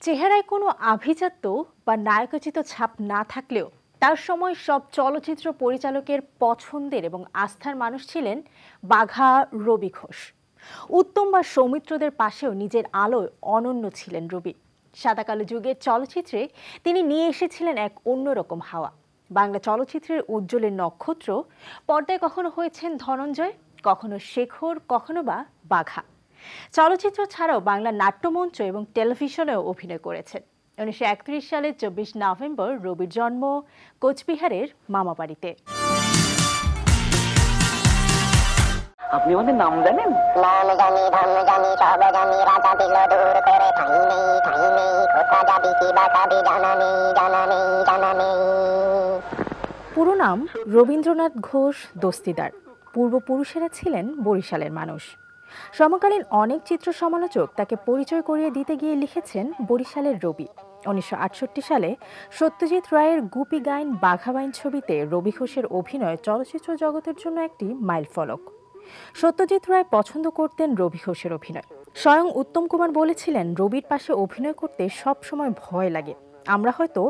চেহারায় কোনো আভিজাত্য বা নায়কোচিত ছাপ না থাকলেও তার সময় সব চলচ্চিত্র পরিচালকের পছন্দের এবং আস্থার মানুষ ছিলেন বাঘা রবি ঘোষ। উত্তম বা সৌমিত্রদের পাশেও নিজের আলোয় অনন্য ছিলেন রবি। সাদাকালো যুগের চলচ্চিত্রে তিনি নিয়ে এসেছিলেন এক অন্যরকম হাওয়া। বাংলা চলচ্চিত্রের উজ্জ্বলের নক্ষত্র। পর্দায় কখনো হয়েছেন ধনঞ্জয়, কখনো শেখর, কখনো বা বাঘা। চলচ্চিত্র ছাড়াও বাংলা নাট্যমঞ্চ এবং টেলিভিশনেও অভিনয় করেছেন। 1931 সালের 24 নভেম্বর রবির জন্ম কোচবিহারের মামাবাড়িতে। আপনি আমাদের নাম জানেন? নাম জানি, ধন জানি, সব জানি, রাজা দিল দূর করে, ঠাই নেই, ঠাই নেই, কোথা যাবি কি বা খাবি, জানা নেই, জানা নেই, জানা নেই। পুরো নাম রবীন্দ্রনাথ ঘোষ দস্তিদার। পূর্বপুরুষেরা ছিলেন বরিশালের মানুষ। সমকালীন অনেক চিত্র সমালোচক তাকে পরিচয় করিয়ে দিতে গিয়ে লিখেছেন বরিশালের রবি। 1968 সালে সত্যজিৎ রায়ের গুপি গাইন বাঘাবাইন ছবিতে রবি ঘোষের অভিনয় চলচ্চিত্র জগতের জন্য একটি মাইলফলক। সত্যজিৎ রায় পছন্দ করতেন রবি ঘোষের অভিনয়। স্বয়ং উত্তম কুমার বলেছিলেন, রবির পাশে অভিনয় করতে সব সময় ভয় লাগে। আমরা হয়তো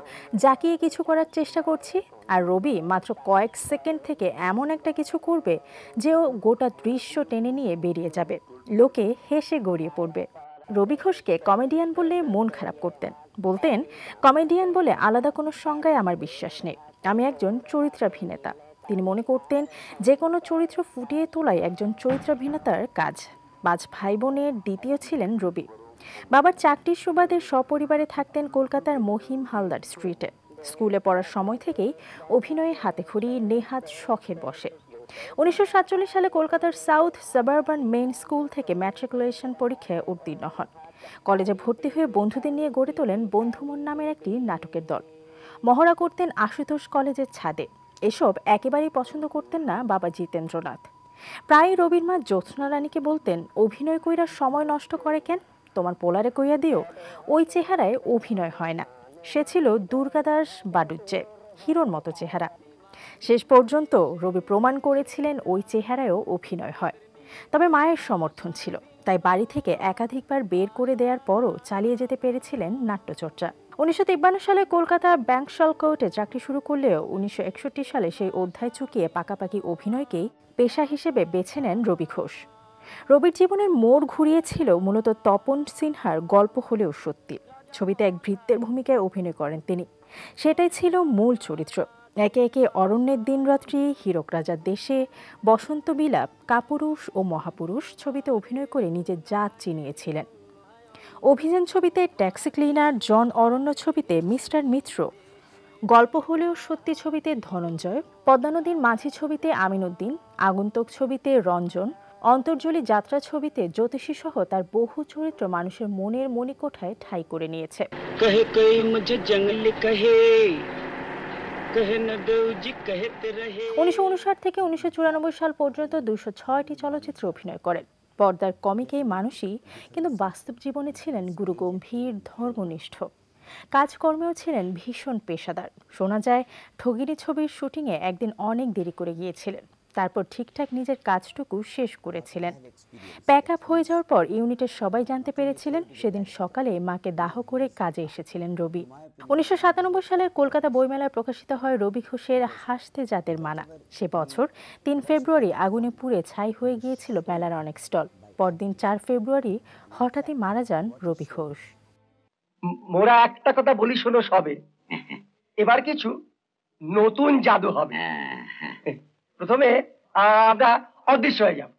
জাকিয়ে কিছু করার চেষ্টা করছি, আর রবি মাত্র কয়েক সেকেন্ড থেকে এমন একটা কিছু করবে যে ও গোটা দৃশ্য টেনে নিয়ে বেরিয়ে যাবে, লোকে হেসে গড়িয়ে পড়বে। রবি ঘোষকে কমেডিয়ান বললে মন খারাপ করতেন। বলতেন, কমেডিয়ান বলে আলাদা কোনো সংজ্ঞায় আমার বিশ্বাস নেই, আমি একজন চরিত্রাভিনেতা। তিনি মনে করতেন যে কোনো চরিত্র ফুটিয়ে তোলাই একজন চরিত্রাভিনেতার কাজ। 5 ভাই বোনের দ্বিতীয় ছিলেন রবি। বাবার চাকরির সুবাদে সপরিবারে থাকতেন কলকাতার মহিম হালদার স্ট্রিটে। স্কুলে পড়ার সময় থেকেই অভিনয়ে হাতেখড়ি, নেহাত শখের বসে। 1947 সালে কলকাতার সাউথ সাবারবান মেইন স্কুল থেকে ম্যাট্রিকুলেশন পরীক্ষায় উত্তীর্ণ হন। কলেজে ভর্তি হয়ে বন্ধুদের নিয়ে গড়ে তোলেন বন্ধুমন নামের একটি নাটকের দল। মহড়া করতেন আশুতোষ কলেজের ছাদে। এসব একেবারেই পছন্দ করতেন না বাবা জিতেন্দ্রনাথ। প্রায় রবির মা জ্যোৎস্না রানীকে বলতেন, অভিনয় কইরা সময় নষ্ট করে কেন, তোমার পোলারে কইয়া দিও, ওই চেহারায় অভিনয় হয় না। সে ছিল দুর্গাদাস বাডুজ্জে, হিরোর মতো চেহারা। শেষ পর্যন্ত রবি প্রমাণ করেছিলেন ওই চেহারায়ও অভিনয় হয়। তবে মায়ের সমর্থন ছিল, তাই বাড়ি থেকে একাধিকবার বের করে দেওয়ার পরও চালিয়ে যেতে পেরেছিলেন নাট্যচর্চা। 1953 সালে কলকাতা ব্যাংকশাল কোর্টে চাকরি শুরু করলেও 1961 সালে সেই অধ্যায় চুকিয়ে পাকাপাকি অভিনয়কেই পেশা হিসেবে বেছে নেন রবি ঘোষ। রবির জীবনের মোড় ঘুরিয়েছিল মূলত তপন সিনহার গল্প হলেও সত্যি। ছবিতে এক ভৃত্যের ভূমিকায় অভিনয় করেন তিনি। সেটাই ছিল মূল চরিত্র। একে একে অরণ্যের দিনরাত্রি, হীরক রাজার দেশে, বসন্ত বিলাপ, কাপুরুষ ও মহাপুরুষ ছবিতে অভিনয় করে নিজের জাত চিনিয়েছিলেন। অভিযান ছবিতে ট্যাক্সি ক্লিনার, জন অরণ্য ছবিতে মিস্টার মিত্র, গল্প হলেও সত্যি ছবিতে ধনঞ্জয়, পদ্মা নদীর মাঝি ছবিতে আমিনুদ্দিন, আগন্তুক ছবিতে রঞ্জন, অন্তর্জলি যাত্রা ছবিতে জ্যোতিষী সহ তার বহু চরিত্র মানুষের মনের মণিকোঠায় ঠাঁই করে নিয়েছে। 1959 থেকে 1994 সাল পর্যন্ত 206টি চলচ্চিত্রে অভিনয় করেন। পর্দার কমিক এই মানুষই কিন্তু বাস্তব জীবনে ছিলেন গুরুগম্ভীর, ধর্মনিষ্ঠ। কাজকর্মেও ছিলেন ভীষণ পেশাদার। শোনা যায়, ঠগিনী ছবির শুটিংয়ে একদিন অনেক দেরি করে গিয়েছিলেন, তারপর ঠিকঠাক নিজের কাজটুকু শেষ করেছিলেন। প্যাক আপ হয়ে যাওয়ার পর ইউনিটের সবাই জানতে পেরেছিলেন সেদিন সকালে মাকে দাহ করে কাজে এসেছিলেন রবি। 1997 সালের কলকাতা বইমেলায় প্রকাশিত হয় রবি ঘোষের হাসতে জাতের মানা। সে বছর 3 ফেব্রুয়ারি আগুনে পুড়ে ছাই হয়ে গিয়েছিল মেলার অনেক স্টল। পরদিন 4 ফেব্রুয়ারি হঠাৎই মারা যান রবি ঘোষ। মোরা একটা কথা বলি, শোনো সবে, এবার কিছু নতুন জাদু হবে। প্রথমে আমরা অদৃশ্য হয়ে যাব।